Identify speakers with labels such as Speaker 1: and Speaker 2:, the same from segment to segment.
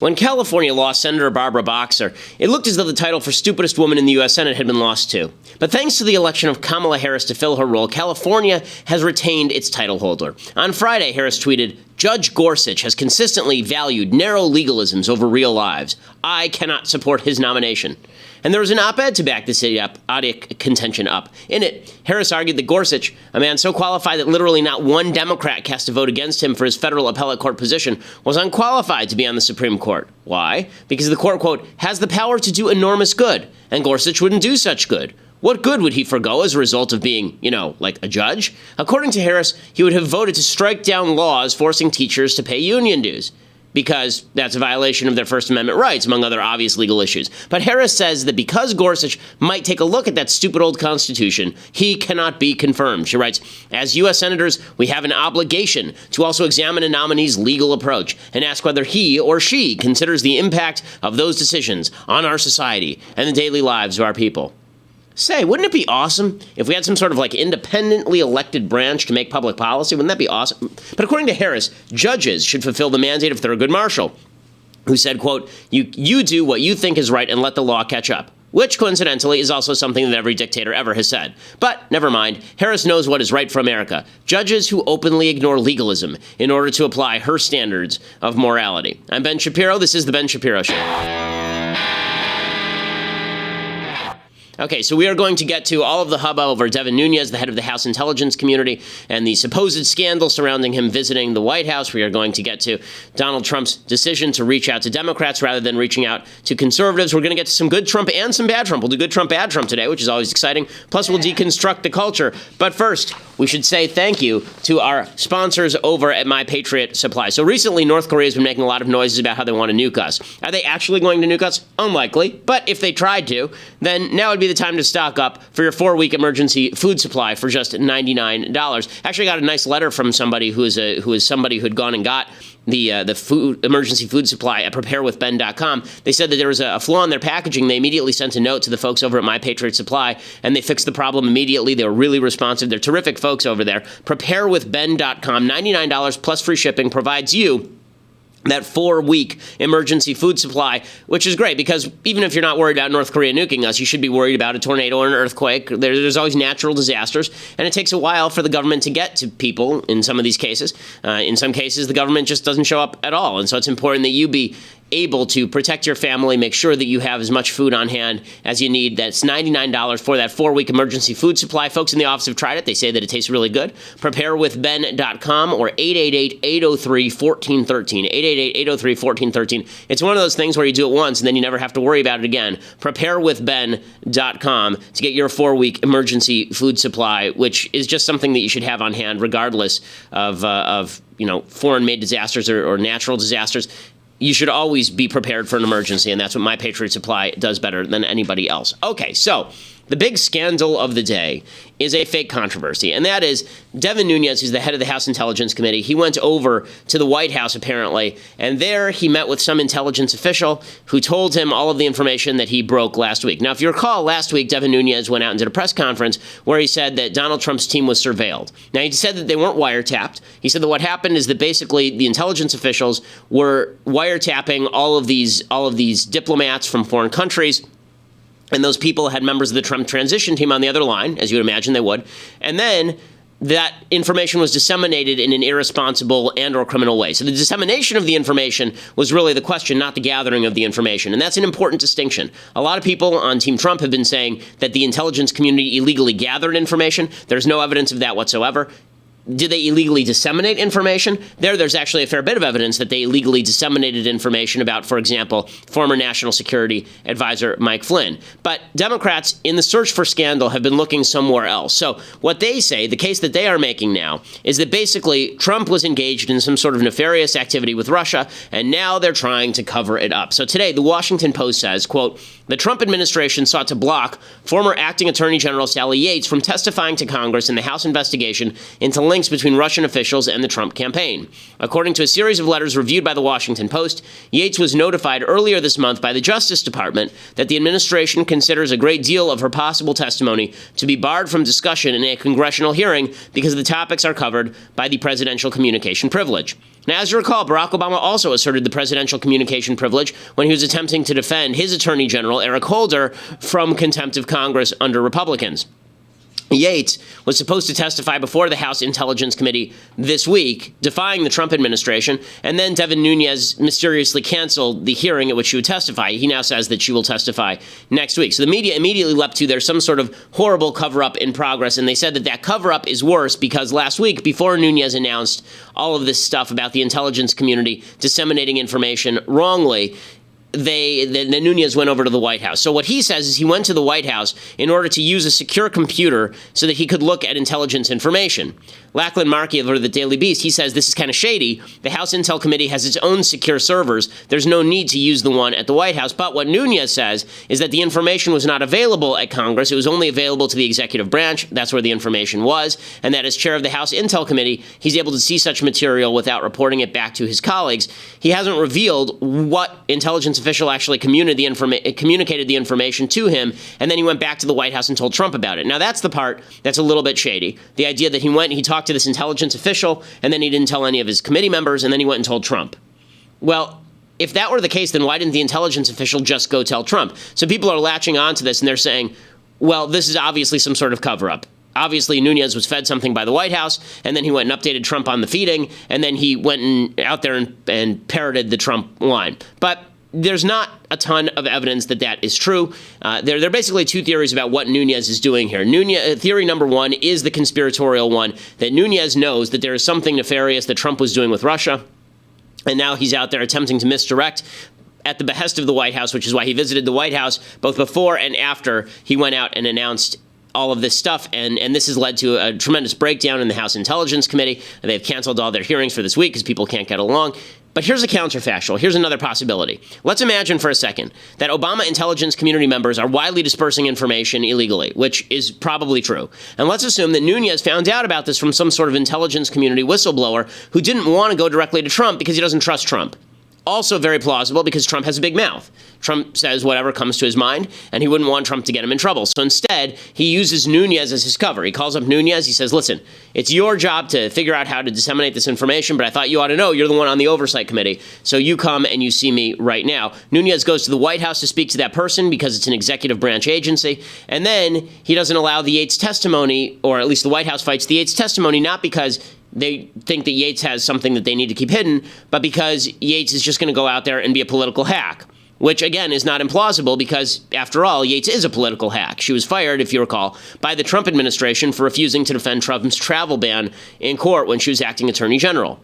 Speaker 1: When California lost Senator Barbara Boxer, it looked as though the title for stupidest woman in the U.S. Senate had been lost too. But thanks to the election of Kamala Harris to fill her role, California has retained its title holder. On Friday, Harris tweeted, "Judge Gorsuch has consistently valued narrow legalisms over real lives. I cannot support his nomination." And there was an op-ed to back this idiotic contention up. In it, Harris argued that Gorsuch, a man so qualified that literally not one Democrat cast a vote against him for his federal appellate court position, was unqualified to be on the Supreme Court. Why? Because the court, quote, has the power to do enormous good, and Gorsuch wouldn't do such good. What good would he forgo as a result of being, like a judge? According to Harris, he would have voted to strike down laws forcing teachers to pay union dues, because that's a violation of their First Amendment rights, among other obvious legal issues. But Harris says that because Gorsuch might take a look at that stupid old Constitution, he cannot be confirmed. She writes, "As U.S. senators, we have an obligation to also examine a nominee's legal approach and ask whether he or she considers the impact of those decisions on our society and the daily lives of our people." Say, wouldn't it be awesome if we had some sort of independently elected branch to make public policy? Wouldn't that be awesome? But according to Harris, judges should fulfill the mandate of Thurgood Marshall, who said, quote, you do what you think is right and let the law catch up, which coincidentally is also something that every dictator ever has said. But never mind, Harris knows what is right for America. Judges who openly ignore legalism in order to apply her standards of morality. I'm Ben Shapiro. This is The Ben Shapiro Show. Okay, so we are going to get to all of the hubbub over Devin Nunes, the head of the House Intelligence Community, and the supposed scandal surrounding him visiting the White House. We are going to get to Donald Trump's decision to reach out to Democrats rather than reaching out to conservatives. We're going to get to some good Trump and some bad Trump. We'll do good Trump, bad Trump today, which is always exciting. Plus, we'll deconstruct the culture. But first, we should say thank you to our sponsors over at My Patriot Supply. So recently, North Korea has been making a lot of noises about how they want to nuke us. Are they actually going to nuke us? Unlikely. But if they tried to, then now would be the time to stock up for your 4-week emergency food supply for just $99. Actually, I got a nice letter from somebody who is somebody who had gone and got the emergency food supply at preparedness.com. They said that there was a flaw in their packaging. They immediately sent a note to the folks over at My Patriot Supply, and they fixed the problem immediately. They were really responsive. They're terrific folks over there. Preparewithben.com, $99 plus free shipping, provides you that 4-week emergency food supply, which is great because even if you're not worried about North Korea nuking us, you should be worried about a tornado or an earthquake. There's always natural disasters, and it takes a while for the government to get to people in some of these cases. In some cases, the government just doesn't show up at all, and so it's important that you be able to protect your family, make sure that you have as much food on hand as you need. That's $99 for that 4-week emergency food supply. Folks in the office have tried it. They say that it tastes really good. Preparewithben.com or 888-803-1413. 888-803-1413. It's one of those things where you do it once and then you never have to worry about it again. Preparewithben.com to get your 4-week emergency food supply, which is just something that you should have on hand regardless of foreign-made disasters or natural disasters. You should always be prepared for an emergency, and that's what My Patriot Supply does better than anybody else. Okay, so the big scandal of the day is a fake controversy, and that is Devin Nunes, who's the head of the House Intelligence Committee. He went over to the White House, apparently, and there he met with some intelligence official who told him all of the information that he broke last week. Now, if you recall, last week, Devin Nunes went out and did a press conference where he said that Donald Trump's team was surveilled. Now, he said that they weren't wiretapped. He said that what happened is that basically the intelligence officials were wiretapping all of these diplomats from foreign countries. And those people had members of the Trump transition team on the other line, as you would imagine they would. And then that information was disseminated in an irresponsible and or criminal way. So the dissemination of the information was really the question, not the gathering of the information. And that's an important distinction. A lot of people on Team Trump have been saying that the intelligence community illegally gathered information. There's no evidence of that whatsoever. Did they illegally disseminate information? There's actually a fair bit of evidence that they illegally disseminated information about, for example, former National Security Advisor Mike Flynn. But Democrats, in the search for scandal, have been looking somewhere else. So what they say, the case that they are making now, is that basically Trump was engaged in some sort of nefarious activity with Russia, and now they're trying to cover it up. So today, the Washington Post says, quote, "The Trump administration sought to block former acting Attorney General Sally Yates from testifying to Congress in the House investigation into links links between Russian officials and the Trump campaign. According to a series of letters reviewed by the Washington Post, Yates was notified earlier this month by the Justice Department that the administration considers a great deal of her possible testimony to be barred from discussion in a congressional hearing because the topics are covered by the presidential communication privilege. Now, as you recall, Barack Obama also asserted the presidential communication privilege when he was attempting to defend his Attorney General, Eric Holder, from contempt of Congress under Republicans. Yates was supposed to testify before the House Intelligence Committee this week, defying the Trump administration, and then Devin Nunes mysteriously canceled the hearing at which she would testify. He now says that she will testify next week. So the media immediately leapt to there's some sort of horrible cover-up in progress, and they said that that cover-up is worse because last week, before Nunes announced all of this stuff about the intelligence community disseminating information wrongly, the Nunes went over to the White House. So what he says is he went to the White House in order to use a secure computer so that he could look at intelligence information. Lachlan Markey of the Daily Beast, he says this is kind of shady. The House Intel Committee has its own secure servers. There's no need to use the one at the White House. But what Nunes says is that the information was not available at Congress. It was only available to the executive branch. That's where the information was. And that as chair of the House Intel Committee, he's able to see such material without reporting it back to his colleagues. He hasn't revealed what intelligence official actually communicated the information to him, and then he went back to the White House and told Trump about it. Now, that's the part that's a little bit shady. The idea that he went and he talked to this intelligence official, and then he didn't tell any of his committee members, and then he went and told Trump. Well, if that were the case, then why didn't the intelligence official just go tell Trump? So people are latching on to this, and they're saying, well, this is obviously some sort of cover-up. Obviously, Nunes was fed something by the White House, and then he went and updated Trump on the feeding, and then he went out there and parroted the Trump line. But there's not a ton of evidence that that is true. There are basically two theories about what Nunes is doing here. Theory number one is the conspiratorial one, that Nunes knows that there is something nefarious that Trump was doing with Russia, and now he's out there attempting to misdirect at the behest of the White House, which is why he visited the White House both before and after he went out and announced all of this stuff, and this has led to a tremendous breakdown in the House Intelligence Committee. They've canceled all their hearings for this week because people can't get along. But here's a counterfactual. Here's another possibility. Let's imagine for a second that Obama intelligence community members are widely dispersing information illegally, which is probably true. And let's assume that Nunes found out about this from some sort of intelligence community whistleblower who didn't want to go directly to Trump because he doesn't trust Trump. Also very plausible because Trump has a big mouth. Trump says whatever comes to his mind, and he wouldn't want Trump to get him in trouble. So instead, he uses Nunes as his cover. He calls up Nunes. He says, listen, it's your job to figure out how to disseminate this information, but I thought you ought to know. You're the one on the oversight committee. So you come and you see me right now. Nunes goes to the White House to speak to that person because it's an executive branch agency. And then he doesn't allow the Yates testimony, or at least the White House fights the Yates testimony, not because they think that Yates has something that they need to keep hidden, but because Yates is just going to go out there and be a political hack, which, again, is not implausible because, after all, Yates is a political hack. She was fired, if you recall, by the Trump administration for refusing to defend Trump's travel ban in court when she was acting attorney general.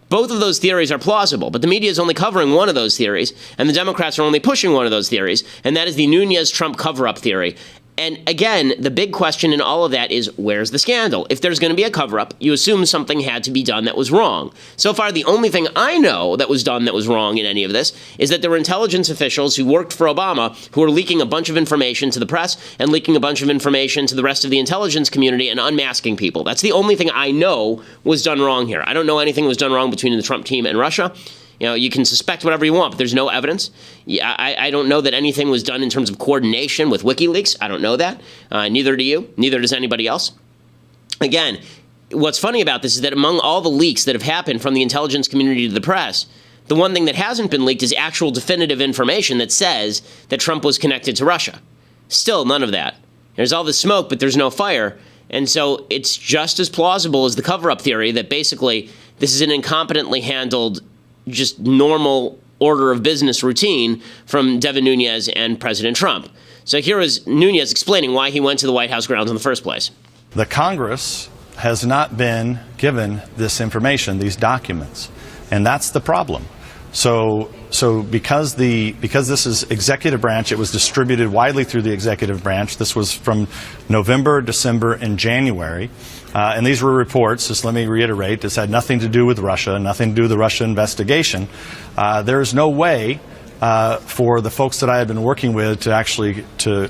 Speaker 1: Both of those theories are plausible, but the media is only covering one of those theories, and the Democrats are only pushing one of those theories, and that is the Nunes-Trump cover-up theory. And again, the big question in all of that is, where's the scandal? If there's going to be a cover-up, you assume something had to be done that was wrong. So far, the only thing I know that was done that was wrong in any of this is that there were intelligence officials who worked for Obama who were leaking a bunch of information to the press and leaking a bunch of information to the rest of the intelligence community and unmasking people. That's the only thing I know was done wrong here. I don't know anything was done wrong between the Trump team and Russia. You know, you can suspect whatever you want, but there's no evidence. Yeah, I don't know that anything was done in terms of coordination with WikiLeaks. I don't know that. Neither do you. Neither does anybody else. Again, what's funny about this is that among all the leaks that have happened from the intelligence community to the press, the one thing that hasn't been leaked is actual definitive information that says that Trump was connected to Russia. Still, none of that. There's all the smoke, but there's no fire. And so it's just as plausible as the cover-up theory that basically this is an incompetently handled just normal order of business routine from Devin Nunes and President Trump. So here is Nunes explaining why he went to the White House grounds in the first place.
Speaker 2: The Congress has not been given this information, these documents, and that's the problem. So because this is executive branch, it was distributed widely through the executive branch. This was from November, December, and January. And these were reports, just let me reiterate, this had nothing to do with Russia, nothing to do with the Russia investigation. There's no way for the folks that I had been working with to actually to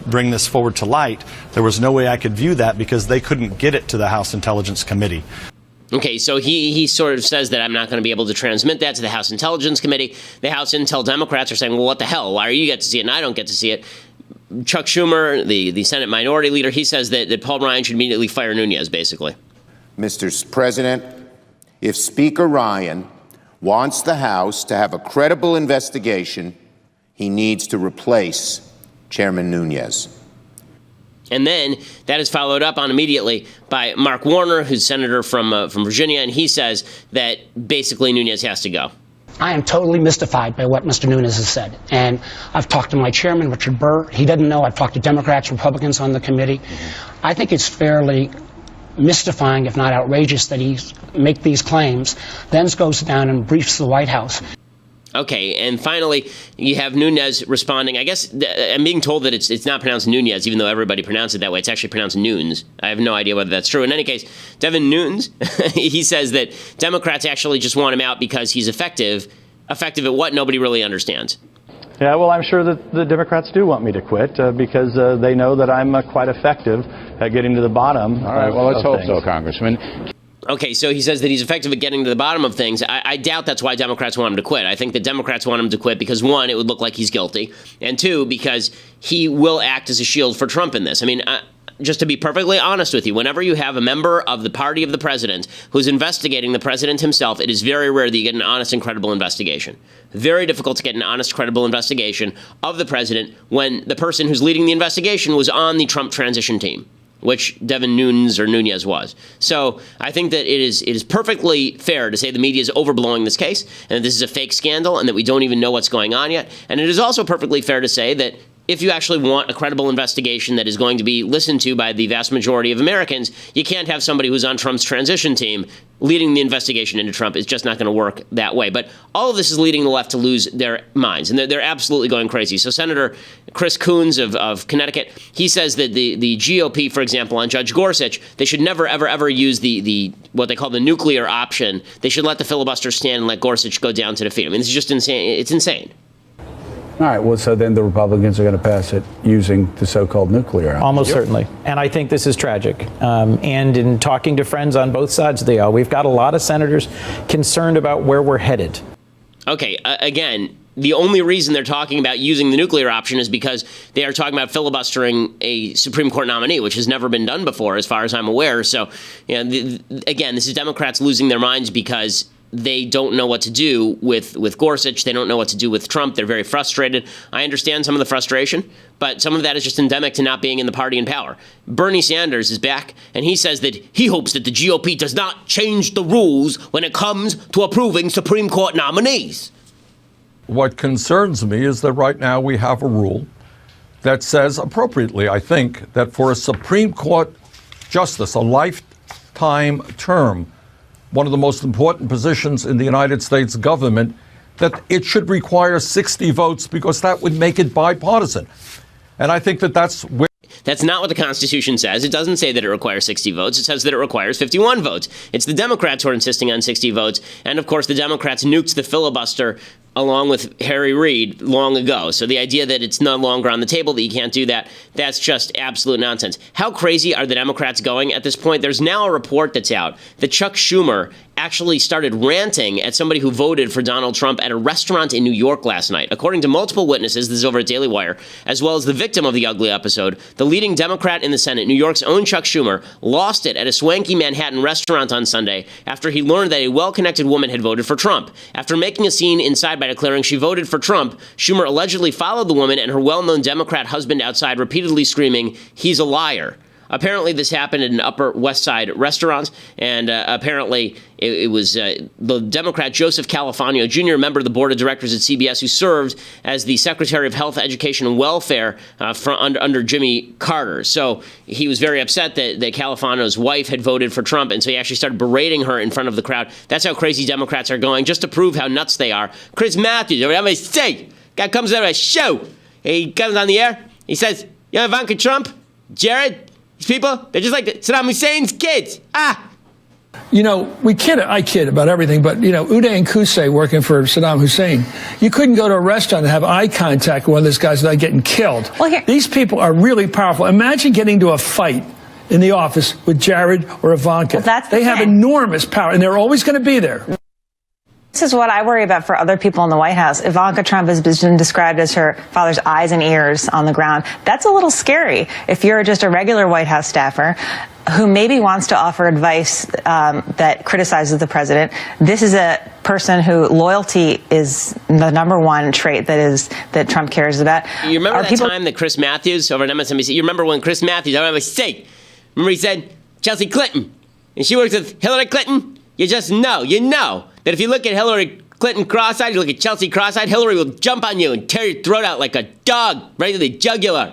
Speaker 2: bring this forward to light, there was no way I could view that because they couldn't get it to the House Intelligence Committee.
Speaker 1: Okay, so he sort of says that I'm not going to be able to transmit that to the House Intelligence Committee. The House Intel Democrats are saying, well, what the hell? Why do you get to see it and I don't get to see it? Chuck Schumer, the Senate Minority Leader, he says that Paul Ryan should immediately fire Nunes, basically.
Speaker 3: Mr. President, if Speaker Ryan wants the House to have a credible investigation, he needs to replace Chairman Nunes.
Speaker 1: And then that is followed up on immediately by Mark Warner, who's senator from Virginia, and he says that basically Nunes has to go.
Speaker 4: I am totally mystified by what Mr. Nunes has said. And I've talked to my chairman, Richard Burr. He doesn't know. I've talked to Democrats, Republicans on the committee. I think it's fairly mystifying, if not outrageous, that he make these claims, then goes down and briefs the White House.
Speaker 1: Okay, and finally, you have Nunes responding. I guess I'm being told that it's not pronounced Nunes, even though everybody pronounced it that way. It's actually pronounced Nunes. I have no idea whether that's true. In any case, Devin Nunes, he says that Democrats actually just want him out because he's effective. Effective at what? Nobody really understands.
Speaker 5: Yeah, well, I'm sure that the Democrats do want me to quit because they know that I'm quite effective at getting to the bottom.
Speaker 6: All right, well, let's hope so, Congressman.
Speaker 1: Okay, so he says that he's effective at getting to the bottom of things. I doubt that's why Democrats want him to quit. I think the Democrats want him to quit because, one, it would look like he's guilty, and two, because he will act as a shield for Trump in this. I mean, just to be perfectly honest with you, whenever you have a member of the party of the president who's investigating the president himself, it is very rare that you get an honest and credible investigation. Very difficult to get an honest, credible investigation of the president when the person who's leading the investigation was on the Trump transition team, which Devin Nunes was. So I think that it is perfectly fair to say the media is overblowing this case and that this is a fake scandal and that we don't even know what's going on yet. And it is also perfectly fair to say that if you actually want a credible investigation that is going to be listened to by the vast majority of Americans, you can't have somebody who's on Trump's transition team leading the investigation into Trump. It's just not going to work that way. But all of this is leading the left to lose their minds, and they're absolutely going crazy. So Senator Chris Coons of Connecticut, he says that the GOP, for example, on Judge Gorsuch, they should never, ever, ever use the what they call the nuclear option. They should let the filibuster stand and let Gorsuch go down to defeat him. I mean, this is just insane. It's insane.
Speaker 6: All right, well, so then the Republicans are going to pass it using the so-called nuclear option.
Speaker 7: Almost certainly. And I think this is tragic. And in talking to friends on both sides of the aisle, we've got a lot of senators concerned about where we're headed.
Speaker 1: Okay, again, the only reason they're talking about using the nuclear option is because they are talking about filibustering a Supreme Court nominee, which has never been done before, as far as I'm aware. So, you know, again, this is Democrats losing their minds because they don't know what to do with Gorsuch. They don't know what to do with Trump. They're very frustrated. I understand some of the frustration, but some of that is just endemic to not being in the party in power. Bernie Sanders is back, and he says that he hopes that the GOP does not change the rules when it comes to approving Supreme Court nominees.
Speaker 8: What concerns me is that right now we have a rule that says appropriately, I think, that for a Supreme Court justice, a lifetime term, one of the most important positions in the United States government, that it should require 60 votes because that would make it bipartisan. And I think that that's where...
Speaker 1: That's not what the Constitution says. It doesn't say that it requires 60 votes. It says that it requires 51 votes. It's the Democrats who are insisting on 60 votes. And, of course, the Democrats nuked the filibuster along with Harry Reid long ago. So the idea that it's no longer on the table, that you can't do that, that's just absolute nonsense. How crazy are the Democrats going at this point? There's now a report that's out that Chuck Schumer actually started ranting at somebody who voted for Donald Trump at a restaurant in New York last night. According to multiple witnesses, this is over at Daily Wire, as well as the victim of the ugly episode, the leading Democrat in the Senate, New York's own Chuck Schumer, lost it at a swanky Manhattan restaurant on Sunday after he learned that a well-connected woman had voted for Trump. After making a scene inside by declaring she voted for Trump, Schumer allegedly followed the woman and her well-known Democrat husband outside, repeatedly screaming, "He's a liar." Apparently, this happened at an Upper West Side restaurant, and apparently it was the Democrat Joseph Califano Jr., member of the board of directors at CBS, who served as the Secretary of Health, Education, and Welfare under Jimmy Carter. So he was very upset that Califano's wife had voted for Trump, and so he actually started berating her in front of the crowd. That's how crazy Democrats are going, just to prove how nuts they are. Chris Matthews, whatever I say, guy comes out of a show. He comes on the air. He says, "You know Ivanka Trump, Jared, these people, they're just like Saddam Hussein's kids."
Speaker 9: You know, I kid about everything, but, you know, Uday and Hussein working for Saddam Hussein, you couldn't go to a restaurant and have eye contact with one of those guys without getting killed. Well, these people are really powerful. Imagine getting to a fight in the office with Jared or Ivanka.
Speaker 10: Well,
Speaker 9: they have enormous power, and they're always going to be there.
Speaker 10: This is what I worry about for other people in the White House. Ivanka Trump has been described as her father's eyes and ears on the ground. That's a little scary if you're just a regular White House staffer who maybe wants to offer advice that criticizes the president. This is a person who loyalty is the number one trait that Trump cares about.
Speaker 1: You remember time that Chris Matthews over at MSNBC, you remember when Chris Matthews, I remember he said Chelsea Clinton, and she works with Hillary Clinton? You just know, that if you look at Hillary Clinton cross-eyed, you look at Chelsea cross-eyed, Hillary will jump on you and tear your throat out like a dog right to the jugular.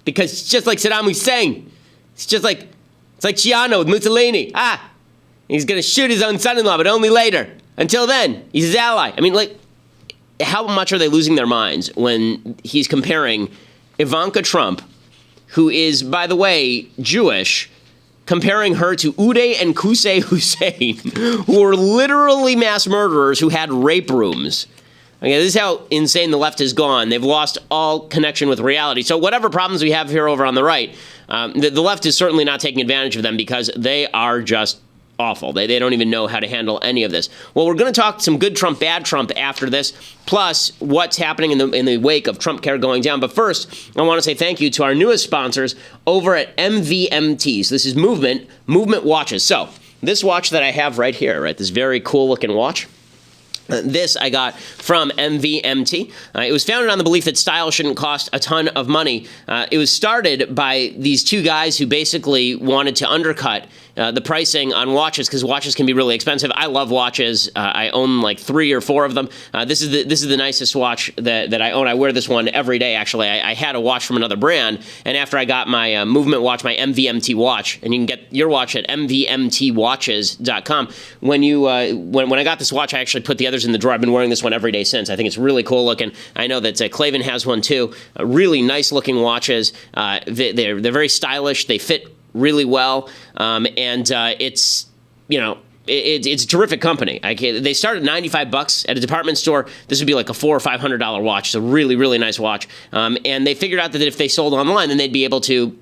Speaker 1: Because it's just like Saddam Hussein. It's like Ciano with Mussolini. He's going to shoot his own son-in-law, but only later. Until then, he's his ally. I mean, like, how much are they losing their minds when he's comparing Ivanka Trump, who is, by the way, Jewish, comparing her to Uday and Hussein, who are literally mass murderers who had rape rooms. Okay, this is how insane the left has gone. They've lost all connection with reality. So whatever problems we have here over on the right, the left is certainly not taking advantage of them because they are just awful. They don't even know how to handle any of this. Well, we're going to talk some good Trump, bad Trump after this, plus what's happening in the wake of Trump care going down. But first, I want to say thank you to our newest sponsors over at MVMT. So this is Movement Watches. So this watch that I have right here, right, this very cool looking watch, this I got from MVMT. It was founded on the belief that style shouldn't cost a ton of money. It was started by these two guys who basically wanted to undercut the pricing on watches because watches can be really expensive. I love watches. I own like 3 or 4 of them. This is the nicest watch that I own. I wear this one every day, actually. I had a watch from another brand, and after I got my Movement watch, my MVMT watch, and you can get your watch at mvmtwatches.com. When I got this watch, I actually put the others in the drawer. I've been wearing this one every day since. I think it's really cool looking. I know that Klavan has one too. Really nice looking watches. They're very stylish. They fit really well, and it's it's a terrific company. They start at $95 at a department store. This would be like a $400 or $500 watch. It's a really, really nice watch. And they figured out that if they sold online, then they'd be able to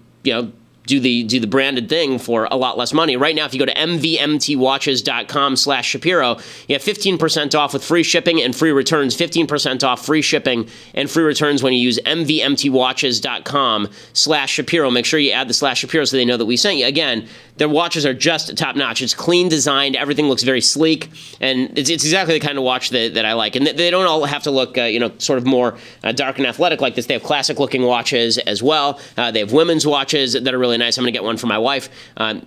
Speaker 1: do the branded thing for a lot less money. Right now, if you go to mvmtwatches.com/Shapiro, you have 15% off with free shipping and free returns. 15% off free shipping and free returns when you use mvmtwatches.com/Shapiro. Make sure you add the /Shapiro so they know that we sent you. Again, their watches are just top notch. It's clean designed. Everything looks very sleek, and it's exactly the kind of watch that I like. And they don't all have to look, sort of more dark and athletic like this. They have classic looking watches as well. They have women's watches that are really nice. I'm going to get one for my wife.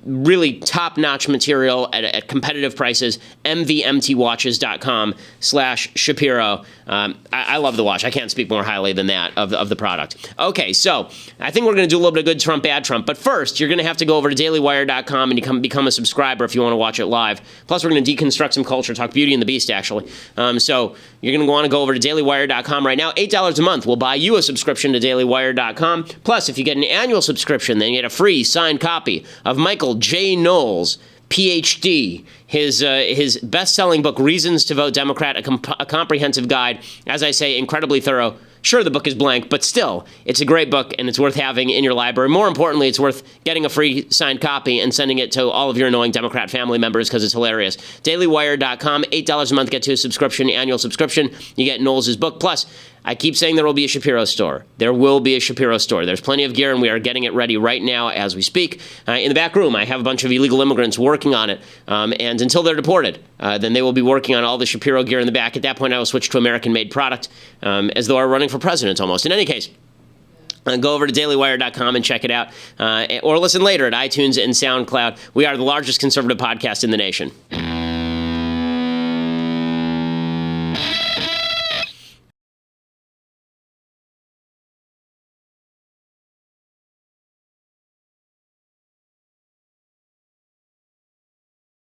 Speaker 1: Really top notch material at competitive prices. mvmtwatches.com/Shapiro. I love the watch. I can't speak more highly than that of the product. Okay, so I think we're going to do a little bit of good Trump, bad Trump. But first, you're going to have to go over to dailywire.com and become a subscriber if you want to watch it live. Plus, we're going to deconstruct some culture, talk Beauty and the Beast, actually. So you're going to want to go over to dailywire.com right now. $8 a month will buy you a subscription to dailywire.com. Plus, if you get an annual subscription, then you get a free signed copy of Michael J. Knowles' PhD, his best-selling book, Reasons to Vote Democrat, a comprehensive guide, as I say, incredibly thorough. Sure, the book is blank, but still, it's a great book, and it's worth having in your library. More importantly, it's worth getting a free signed copy and sending it to all of your annoying Democrat family members because it's hilarious. dailywire.com, $8 a month, get to a subscription, annual subscription. You get Knowles' book. Plus, I keep saying there will be a Shapiro store. There will be a Shapiro store. There's plenty of gear, and we are getting it ready right now as we speak. In the back room, I have a bunch of illegal immigrants working on it, and until they're deported, then they will be working on all the Shapiro gear in the back. At that point, I will switch to American-made product, as though I were running for president almost. In any case, go over to dailywire.com and check it out, or listen later at iTunes and SoundCloud. We are the largest conservative podcast in the nation.